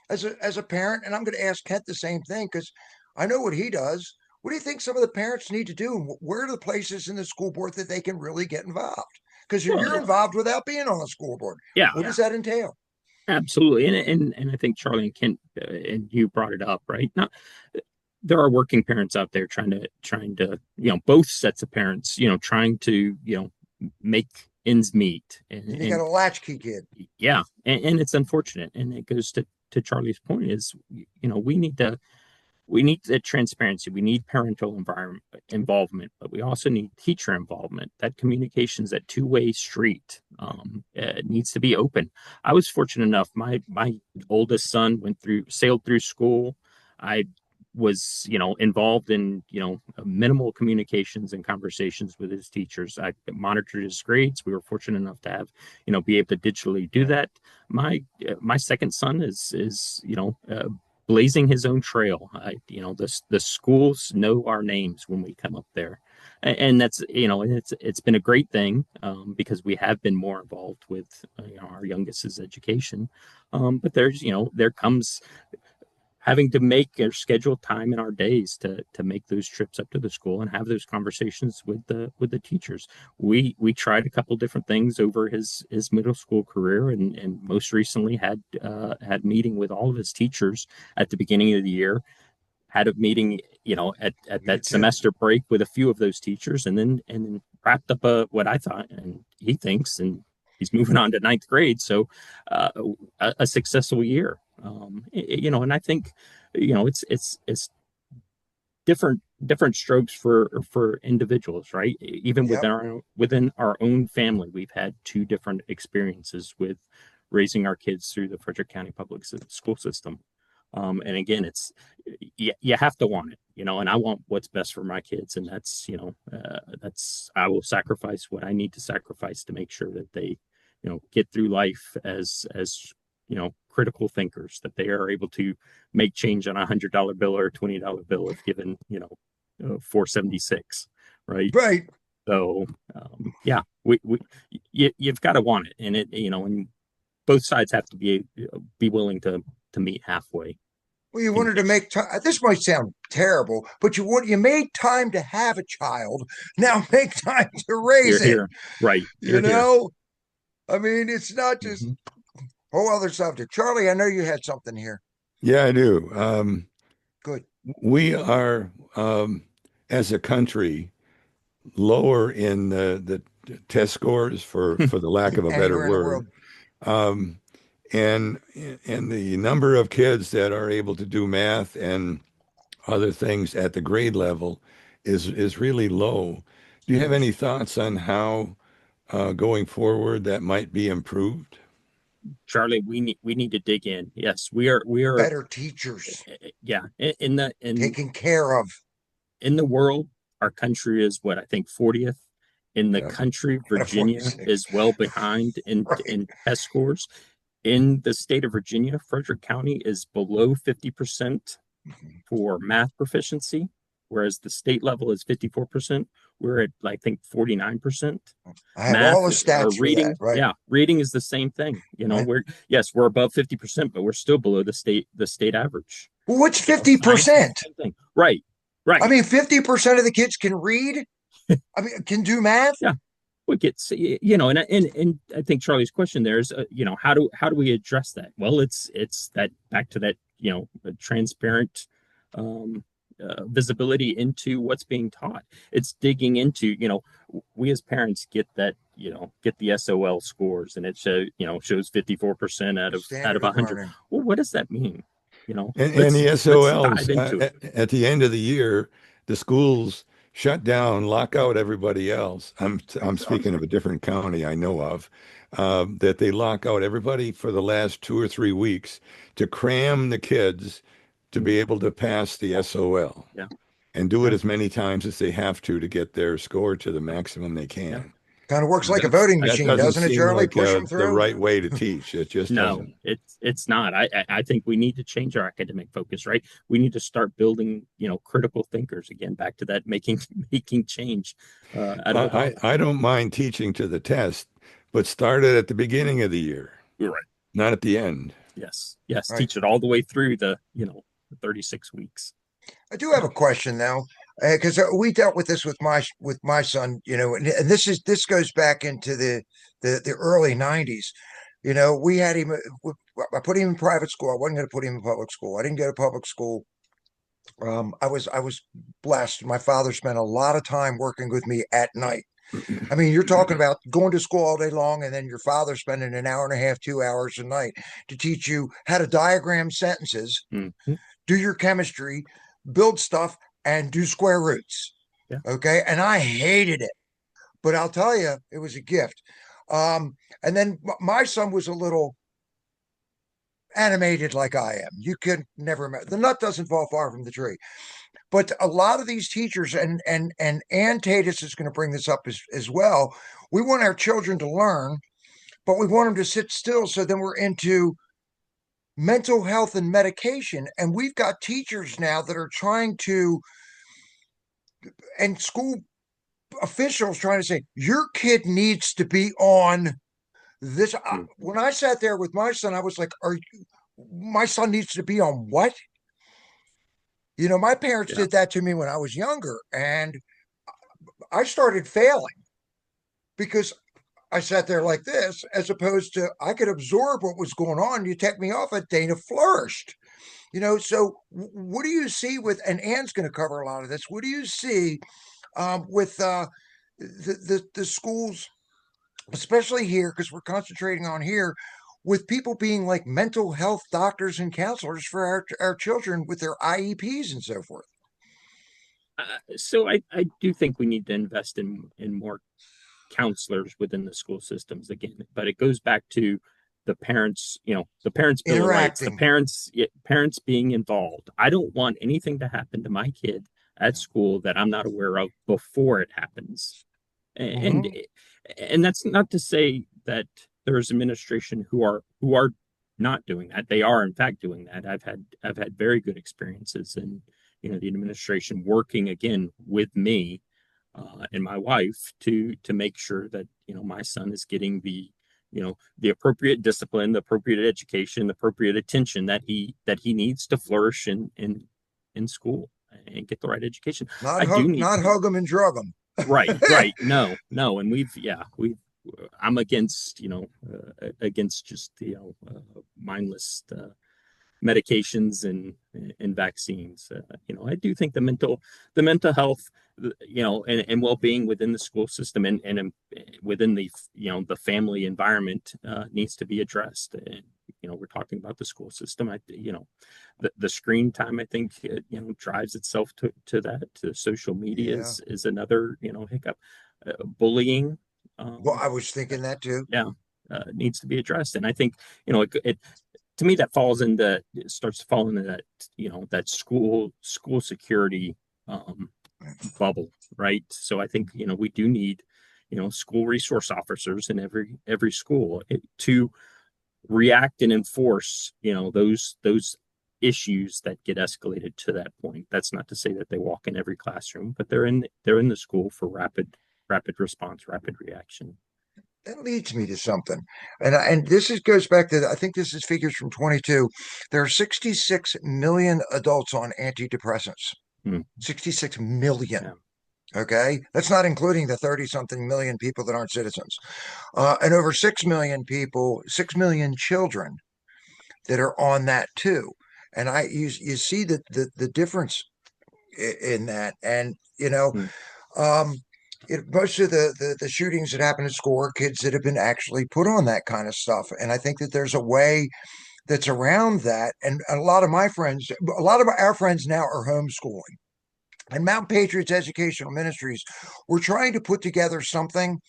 as a parent, and I'm going to ask Kent the same thing because I know what he does. What do you think some of the parents need to do? And where are the places in the school board that they can really get involved? Because you're involved without being on the school board. Yeah. What does that entail? Absolutely. And I think Charlie and Kent and you brought it up, right? Now, there are working parents out there trying to both sets of parents, trying to make ends meet. And you got a latchkey kid. Yeah, and it's unfortunate, and it goes to Charlie's point is we need the transparency, we need parental involvement, but we also need teacher involvement. That communication is that two-way street. It needs to be open. I was fortunate enough, my oldest son sailed through school. I was involved in minimal communications and conversations with his teachers. I monitored his grades. We were fortunate enough to have be able to digitally do that. My second son is blazing his own trail. The schools know our names when we come up there, and that's it's been a great thing because we have been more involved with our youngest's education. But there comes having to make or schedule time in our days to make those trips up to the school and have those conversations with the teachers. We tried a couple different things over his middle school career, and most recently had meeting with all of his teachers at the beginning of the year. Had a meeting, at that semester break with a few of those teachers, and then wrapped up what I thought and he thinks, and he's moving on to ninth grade, so a successful year. And I think it's different strokes for individuals, right? Even within our own family, we've had two different experiences with raising our kids through the Frederick County Public School System. And again, it's you have to want it, and I want what's best for my kids, and that's I will sacrifice what I need to sacrifice to make sure that they get through life as critical thinkers, that they are able to make change on $100 bill or a $20 bill if given 476, right? Right. So yeah, you've got to want it, and and both sides have to be willing to meet halfway. Well, you wanted to make time. This might sound terrible, but you made time to have a child. Now make time to raise it. Here. Right. You know, I mean, it's not just whole other subject. Charlie, I know you had something here. Yeah, I do. Good. We are, as a country, lower in the test scores for the lack of a better word. And the number of kids that are able to do math and other things at the grade level is really low. Do you have any thoughts on how going forward that might be improved? Charlie, we need to dig in. Yes, we are better teachers. Yeah, taken care of. In the world, our country is what I think 40th. In the country, Virginia is well behind in test scores. In the state of Virginia, Frederick County is below 50% for math proficiency, whereas the state level is 54%. We're at, I think, 49%. I have all the stats for reading, that, right? Yeah, reading is the same thing. Right. We're above 50%, but we're still below the state average. Well, what's 50%? Right. I mean, 50% of the kids can read. I mean, can do math. Yeah. We get, and I think Charlie's question there is, how do we address that? Well, it's that back to that, transparent visibility into what's being taught. It's digging into, we as parents get that, get the SOL scores, and it shows 54% out of 100. Well, what does that mean? And the SOLs at the end of the year, the schools shut down, lock out everybody else. I'm speaking of a different county I know of, that they lock out everybody for the last 2 or 3 weeks to cram the kids to be able to pass the SOL. Yeah. And do it as many times as they have to get their score to the maximum they can. Yeah. Kind of works like a voting machine, doesn't it, Charlie? Like Push them through. The right way to teach. It just doesn't. It's not. I think we need to change our academic focus, right? We need to start building, critical thinkers again. Back to that, making change. I don't mind teaching to the test, but start it at the beginning of the year, right? Not at the end. Yes. Right. Teach it all the way through the 36 weeks. I do have a question though, because we dealt with this with my son, and this goes back into the early 90s. We had him. I put him in private school. I wasn't going to put him in public school. I didn't go to public school. I was blessed. My father spent a lot of time working with me at night. I mean, you're talking about going to school all day long, and then your father spending an hour and a half, 2 hours a night to teach you how to diagram sentences, do your chemistry, build stuff, and do square roots. Yeah. Okay. And I hated it, but I'll tell you, it was a gift. And then my son was a little animated like I am. You could never, the nut doesn't fall far from the tree. But a lot of these teachers, and Ann Tatus is going to bring this up as well. We want our children to learn, but we want them to sit still. So then we're into mental health and medication. And we've got teachers now that are trying to, and school officials trying to say, your kid needs to be on this. When I sat there with my son, I was like, my son needs to be on what? My parents did that to me when I was younger, and I started failing because I sat there like this, as opposed to I could absorb what was going on. You take me off it, Dana flourished. So what do you see with, and Ann's going to cover a lot of this, what do you see with the schools, especially here, because we're concentrating on here, with people being like mental health doctors and counselors for our children with their IEPs and so forth? So I do think we need to invest in more counselors within the school systems again, but it goes back to the parents, the parents' Bill of Rights, the Interacting. parents being involved. I don't want anything to happen to my kid at school that I'm not aware of before it happens. And Mhm. and that's not to say that there's administration who are not doing that. They are in fact doing that. I've had very good experiences in the administration working again with me and my wife to make sure that my son is getting the appropriate discipline, the appropriate education, the appropriate attention that he needs to flourish in school and get the right education. I do need Not hug them and drug them. right. No, and we've I'm against against just mindless medications and vaccines. I do think the mental health, and well-being within the school system and within the family environment needs to be addressed. And we're talking about the school system. The screen time, I think, drives itself to that. To social media Yeah. is another hiccup. Bullying. Well, I was thinking that too. Yeah, needs to be addressed, and I think it to me that starts to fall into that that school security bubble, right? So I think we do need school resource officers in every school to react and enforce those issues that get escalated to that point. That's not to say that they walk in every classroom, but they're in the school for rapid response, rapid reaction. That leads me to something, and goes back to, I think this is figures from 22. There are 66 million adults on antidepressants. Hmm. 66 million. Yeah. Okay, that's not including the 30-something million people that aren't citizens, and over 6 million people, 6 million children that are on that too. And you see the difference in that, and Hmm. most of the shootings that happen at school are kids that have been actually put on that kind of stuff. And I think that there's a way that's around that. And a lot of our friends now are homeschooling. And Mount Patriots Educational Ministries, we're trying to put together something.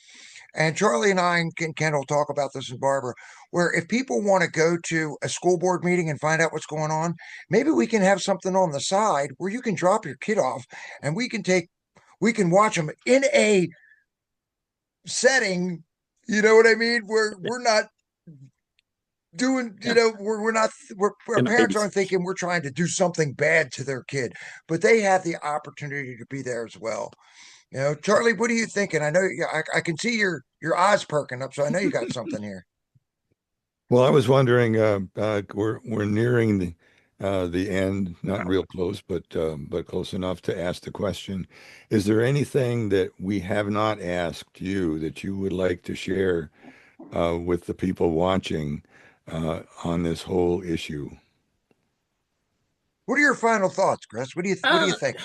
And Charlie and I and Ken will talk about this, and Barbara, where if people want to go to a school board meeting and find out what's going on, maybe we can have something on the side where you can drop your kid off and we can watch them in a setting, you know what I mean? Where we're not doing, our parents aren't thinking we're trying to do something bad to their kid, but they have the opportunity to be there as well. Charlie, what are you thinking? I know I can see your eyes perking up, so I know you got something here. Well, I was wondering, we're nearing the end, not real close, but close enough to ask the question. Is there anything that we have not asked you that you would like to share with the people watching on this whole issue? What are your final thoughts, Chris? What do you think?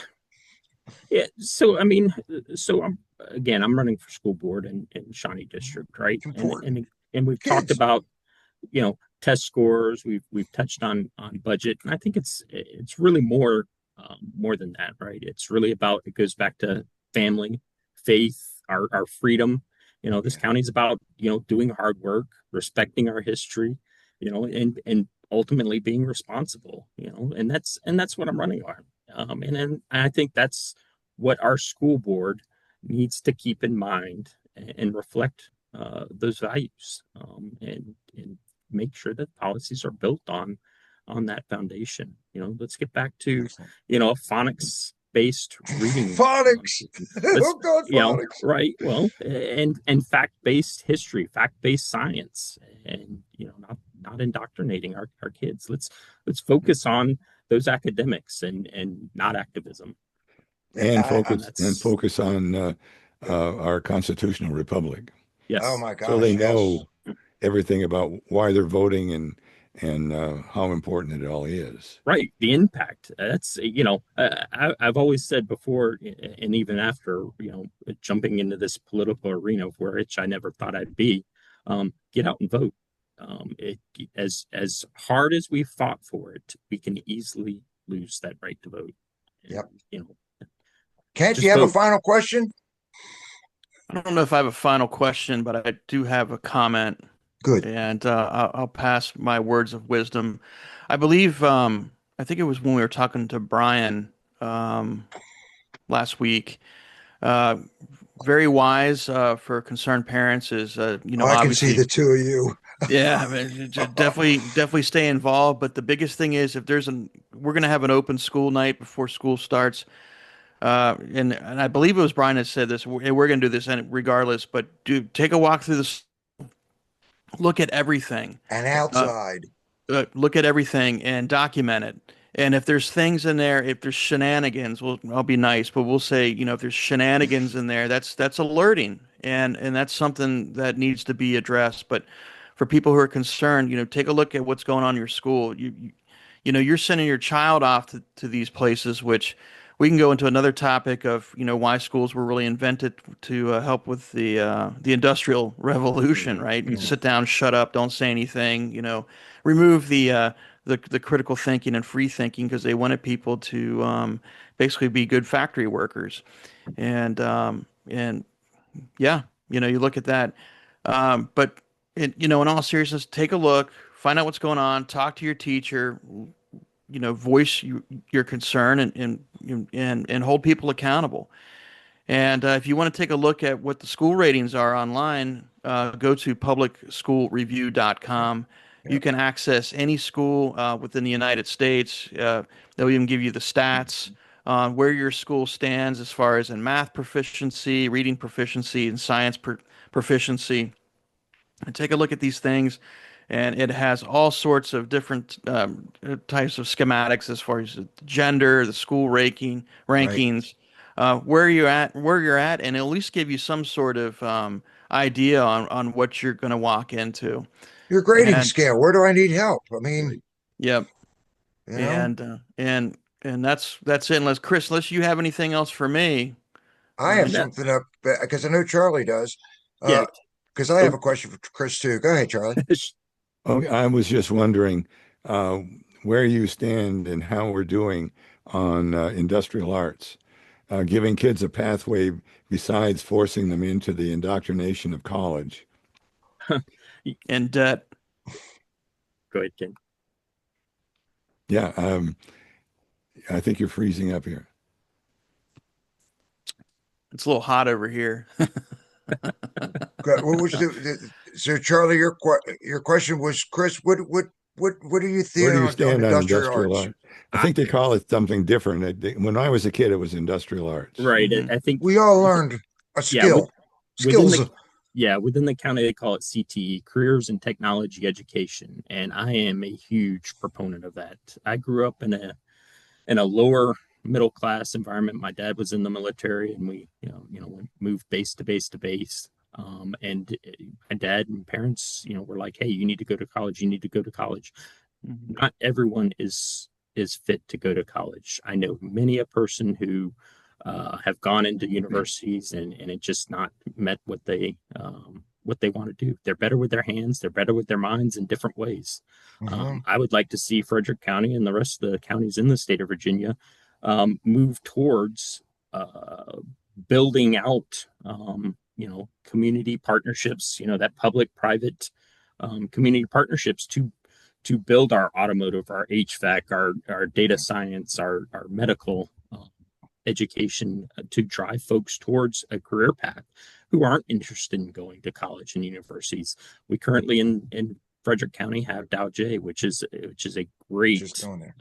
Yeah, so I mean, I'm running for school board in Shawnee District, right? It's important. And we've talked Kids. about test scores. We've touched on budget, and I think it's really more than that, right? It's really about, it goes back to family, faith, our freedom. This county's about doing hard work, respecting our history, and ultimately being responsible. And that's what I'm running on. And I think that's what our school board needs to keep in mind and reflect those values, and make sure that policies are built on that foundation. Let's get back to a phonics based reading. Phonics. Oh God, phonics. Right. Well, and fact based history, fact based science, and not indoctrinating our kids. Let's focus on those academics and not activism. And focus on our constitutional republic. Yes. Oh my gosh. So they know everything about why they're voting and how important it all is. Right. The impact. That's, I've always said before, and even after, jumping into this political arena for which I never thought I'd be, get out and vote. As hard as we fought for it, we can easily lose that right to vote. Yep. And, Kent, do you have a final question? I don't know if I have a final question, but I do have a comment. Good. and I'll pass my words of wisdom. I believe, I think it was when we were talking to Brian um, last week. Uh, Very wise for concerned parents is, Oh, I can see obviously, the two of you. yeah, I mean, definitely stay involved. But the biggest thing is if we're going to have an open school night before school starts. And I believe it was Brian that said this. We're going to do this regardless, but take a walk through this, look at everything. And Uh, outside. Look at everything and document it. And if there's things in there, if there's shenanigans, I'll be nice, but we'll say, if there's shenanigans in there, that's alerting, and that's something that needs to be addressed. But for people who are concerned, take a look at what's going on in your school. You're sending your child off to these places, which we can go into another topic of, why schools were really invented to help with the Industrial Revolution, right? You sit down, shut up, don't say anything, remove the critical thinking and free thinking because they wanted people to basically be good factory workers, and yeah, you look at that, but in all seriousness, take a look, find out what's going on, talk to your teacher, voice your concern, and hold people accountable. And if you want to take a look at what the school ratings are online, go to publicschoolreview.com. Yeah. You can access any school within the United States. They'll even give you the stats on where your school stands as far as in math proficiency, reading proficiency, and science proficiency. And take a look at these things, and it has all sorts of different types of schematics as far as the gender, the school Right. rankings, where you're at, and it'll at least give you some sort of idea on what you're going to walk into. Your grading And scale. Where do I need help? I mean, yep, you know, and that's it. Unless you have anything else for me. I have No, something up because I know Charlie does. yeah. Because I Oh, have a question for Chris too. Go ahead, Charlie. Okay, I was just wondering uh, where you stand and how we're doing on industrial arts, giving kids a pathway besides forcing them into the indoctrination of college. And go ahead, Ken. Yeah, I think you're freezing up here. it's a little hot over here. What was so Charlie? Your question was, Chris. What do you Where think do you on stand on industrial industrial arts? art? I think they call it something different. When I was a kid, it was industrial arts. Right. Mhm. I think, We all learned a yeah, skill. within Skills. within the county, they call it CTE, Careers in Technology Education. And I am a huge proponent of that. I grew up in a lower middle class environment. My dad was in the military, and we, moved base to base to base. And my dad and parents, were like, "Hey, you need to go to college. You need to go to college." Mhm. Not everyone is fit to go to college. I know many a person who have gone into universities, and it just not met what they want to do. They're better with their hands. They're better with their minds in different ways. Mhm. I would like to see Frederick County and the rest of the counties in the state of Virginia move towards uh, building out, community partnerships. That public-private community partnerships to build our automotive, our HVAC, our data science, our medical education, to drive folks towards a career path who aren't interested in going to college and universities. We currently in Frederick County have Dow J, which is a Just great going there.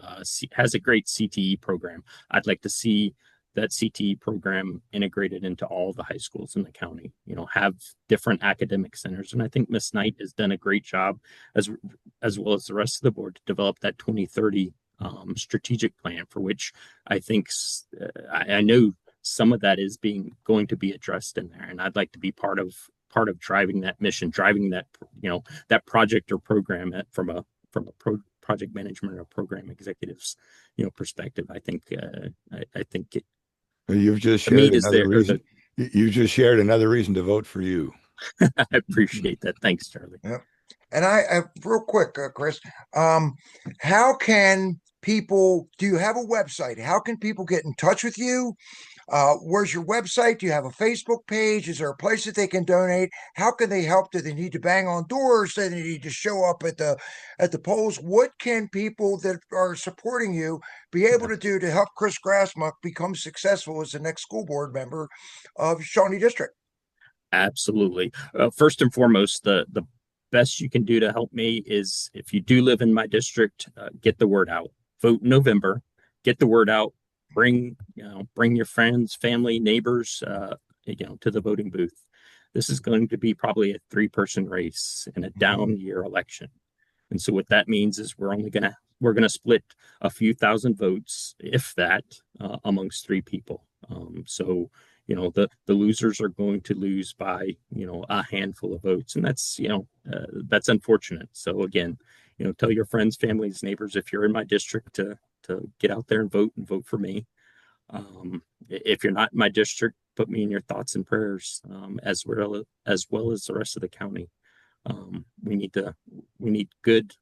has a great CTE program. I'd like to see that CTE program integrated into all the high schools in the county. Have different academic centers, and I think Miss Knight has done a great job as well as the rest of the board to develop that 2030 strategic plan, for which I think I know some of that is going to be addressed in there, and I'd like to be part of driving that mission, driving that that project or program from a project management or program executives perspective. I think You've just the shared meat is another there. reason. You just shared another reason to vote for you. I appreciate that. Thanks, Charlie. Yeah. And I real quick, Chris, how can people? Do you have a website? How can people get in touch with you? Where's your website? Do you have a Facebook page? Is there a place that they can donate? How can they help? Do they need to bang on doors? Do they need to show up at the polls? What can people that are supporting you be able to do to help Chris Grassmuck become successful as the next school board member of Shawnee District? Absolutely. First and foremost, the best you can do to help me is if you do live in my district, get the word out. Vote in November. Get the word out. Bring your friends, family, neighbors, to the voting booth. This is going to be probably a 3-person race in a down year election, and so what that means is we're gonna split a few thousand votes, if that, amongst 3 people. So the losers are going to lose by a handful of votes, and that's unfortunate. So again, tell your friends, families, neighbors, if you're in my district, to get out there and vote for me. If you're not in my district, put me in your thoughts and prayers, as well as the rest of the county. We need good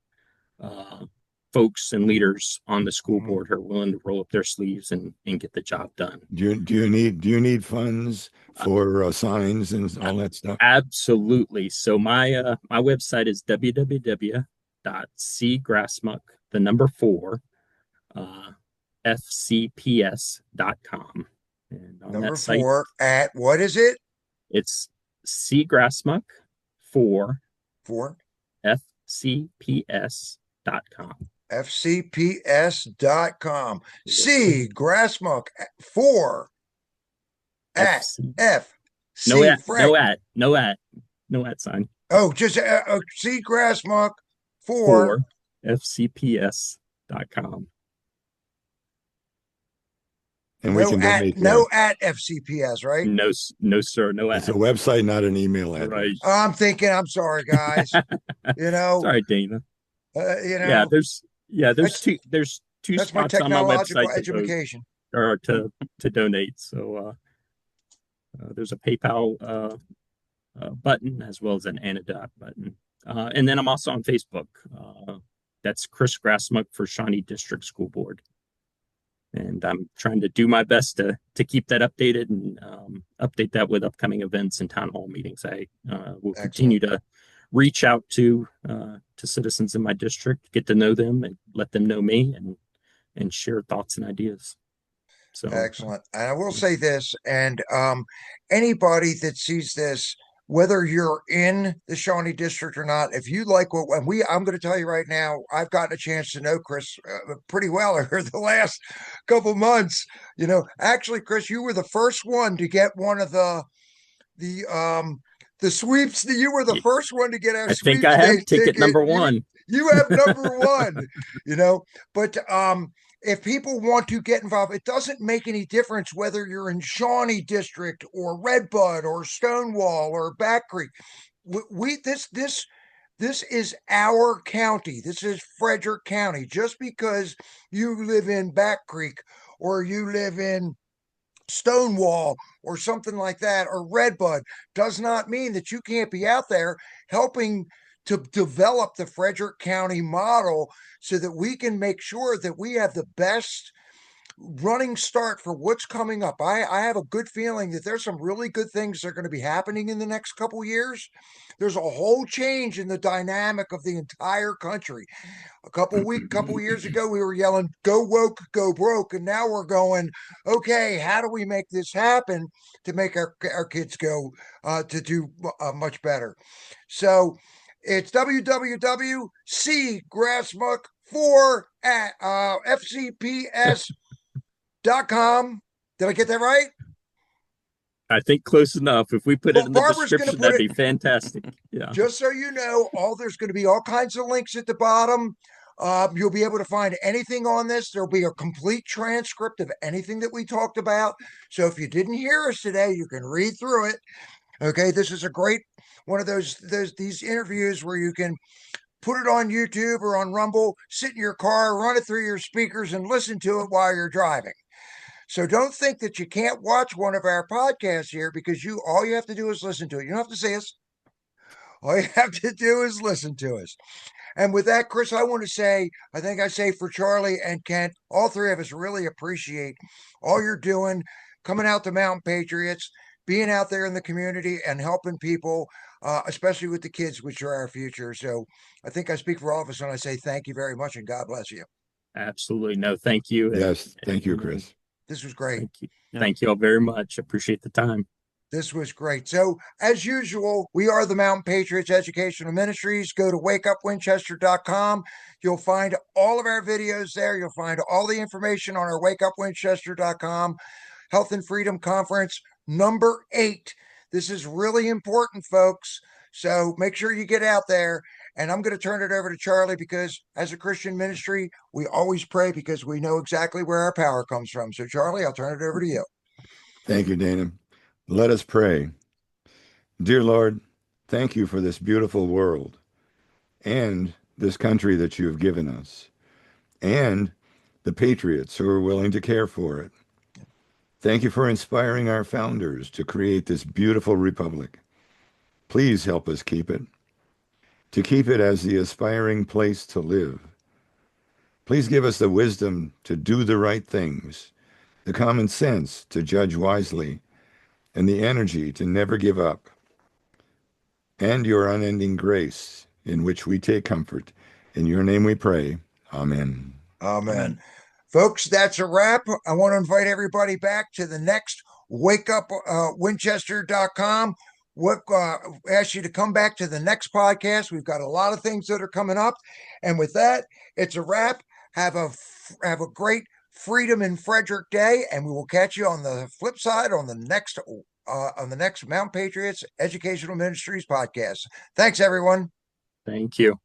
folks and leaders on the school board who are willing to roll up their sleeves and get the job done. Do you need funds for signs and all that stuff? Absolutely. So my website is www.cgrassmuck, the number 4, fcps.com. And on Number that site, 4 at what is it? it's cgrassmuck 4 fcps.com. fcps.com. C Grassmuck 4 at F C No at, Frank. no at sign. Oh, just C Grassmuck 4 fcps.com. And we can donate there. at FCPS, right? No, sir. No It's at. a website, not an email address. Right. I'm sorry, guys. Sorry, Dana. Yeah, there's two that's my spots on my technological website education. to donate. So there's a PayPal button as well as an Anodot button, and then I'm also on Facebook. That's Chris Grassmuck for Shawnee District School Board, and I'm trying to do my best to keep that updated and update that with upcoming events and town hall meetings. I will continue to reach out to citizens in my district, get to know them, and let them know me, and share thoughts and ideas. So Excellent. And I will say this, and anybody that sees this, whether you're in the Shawnee District or not, if you like I'm going to tell you right now, I've gotten a chance to know Chris pretty well over the last couple months. Actually, Chris, you were the first one to get one of the sweeps. You were the first one to get our. I think I have ticket number 1. You have number 1. But if people want to get involved, it doesn't make any difference whether you're in Shawnee District or Redbud or Stonewall or Back Creek. This is our county. This is Frederick County. Just because you live in Back Creek or you live in Stonewall or something like that, or Redbud, does not mean that you can't be out there helping to develop the Frederick County model so that we can make sure that we have the best running start for what's coming up. I have a good feeling that there's some really good things that are going to be happening in the next couple years. There's a whole change in the dynamic of the entire country. A couple years ago, we were yelling, "Go woke, go broke," and now we're going, okay, how do we make this happen to make our kids go to do much better? So it's www.cgrassmuck4 at fcps.com. Did I get that right? I think close enough. If we put it in the description, that'd be fantastic. Yeah. Just so you know, there's going to be all kinds of links at the bottom. You'll be able to find anything on this. There'll be a complete transcript of anything that we talked about. So if you didn't hear us today, you can read through it. Okay, this is a great one of these interviews where you can put it on YouTube or on Rumble, sit in your car, run it through your speakers, and listen to it while you're driving. So don't think that you can't watch one of our podcasts here, because all you have to do is listen to it. You don't have to see us. All you have to do is listen to us. And with that, Chris, I want to say, I think I say for Charlie and Kent, all 3 of us really appreciate all you're doing. coming out to Mountain Patriots, being out there in the community and helping people, especially with the kids, which are our future. So I think I speak for all of us when I say thank you very much and God bless you. Absolutely. No, thank you. Yes, thank you, and, Chris. This was great. Thank you. Yeah. Thank you all very much. Appreciate the time. This was great. So, as usual, we are the Mountain Patriots Educational Ministries. Go to wakeupwinchester.com. You'll find all of our videos there. You'll find all the information on our wakeupwinchester.com Health and Freedom Conference number 8. This is really important, folks. So make sure you get out there. And I'm going to turn it over to Charlie because as a Christian ministry, we always pray because we know exactly where our power comes from. So, Charlie, I'll turn it over to you. Thank you, Dana. Let us pray. Dear Lord, thank you for this beautiful world and this country that you have given us and the patriots who are willing to care for it. Thank you for inspiring our founders to create this beautiful republic. Please help us keep it as the aspiring place to live. Please give us the wisdom to do the right things, the common sense to judge wisely, and the energy to never give up, and your unending grace in which we take comfort. In your name we pray. Amen. Amen. Amen. Folks, that's a wrap. I want to invite everybody back to the next wakeupwinchester.com. Ask you to come back to the next podcast. We've got a lot of things that are coming up. And with that, it's a wrap. Have a great Freedom in Frederick Day, and we will catch you on the flip side on the next Mountain Patriots Educational Ministries podcast. Thanks, everyone. Thank you.